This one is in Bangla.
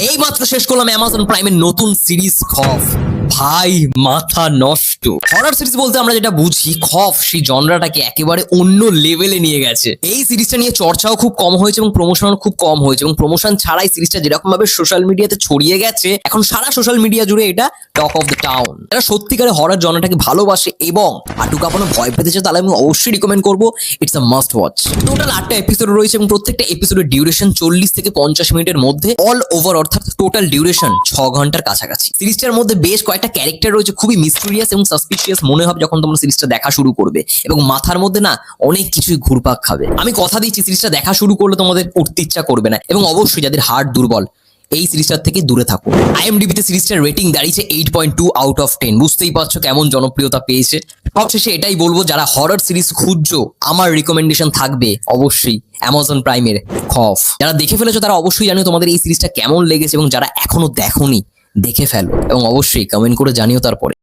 এই মাত্র শেষ করলাম অ্যামাজন প্রাইমের নতুন সিরিজ খফ। ভাই মাথা নষ্ট। হরর সিরিজ বলতে আমরা যেটা বুঝি, খফ সেই জনরাটাকে একেবারে অন্য লেভেলে নিয়ে গেছে। এই সিরিজটা নিয়ে চর্চাও খুব কম হয়েছে এবং প্রমোশনও খুব কম হয়েছে, এবং প্রমোশন ছাড়াই সিরিজটা যেরকম ভাবে সোশ্যাল মিডিয়াতে ছড়িয়ে গেছে, এখন সারা সোশ্যাল মিডিয়া জুড়ে এটা টক অফ দ্য টাউন। যারা সত্যিকারে হরর জনরাটাকে ভালোবাসে এবং হাঁটু কাঁপানো ভয় পেতে চায়, তাহলে আমি অবশ্যই রিকমেন্ড করবো, it's a must watch. Total 8টা এপিসোড রয়েছে এবং প্রত্যেকটা এপিসোডের ডিউরেশন 40 থেকে 50 মিনিটের মধ্যে, অল ওভার অর্থাৎ টোটাল ডিউরেশন 6 ঘন্টার কাছাকাছি। সিরিজটার মধ্যে বেশ কয়েকটা ক্যারেক্টার রয়েছে খুবই মিস্টেরিয়াস এবং সাসপিশিয়াস মনে হবে যখন তোমরা সিরিজটা দেখা শুরু করবে, এবং মাথার মধ্যে না অনেক কিছুই ঘুরপাক খাবে। আমি কথা দিচ্ছি, সিরিজটা দেখা শুরু করলে তোমাদের উঠতে ইচ্ছা করবে না, এবং অবশ্যই যাদের হার্ট দুর্বল এই সিরিজটার থেকে দূরে থাকো। আইএমডিবিতে সিরিজটার রেটিং দাঁড়িয়েছে 8.2 আউট অফ 10। বুঝতেই পারছো কেমন জনপ্রিয়তা পেয়েছে। সবশেষে এটাই বলবো, যারা হরর সিরিজ খুঁজছো, আমার রিকমেন্ডেশন থাকবে অবশ্যই অ্যামাজন প্রাইমের খফ। যারা দেখে ফেলেছো তারা অবশ্যই জানিও তোমাদের এই সিরিজটা কেমন লেগেছে, এবং যারা এখনো দেখোনি দেখে ফেলো এবং অবশ্যই কমেন্ট করে জানিও তারপরে।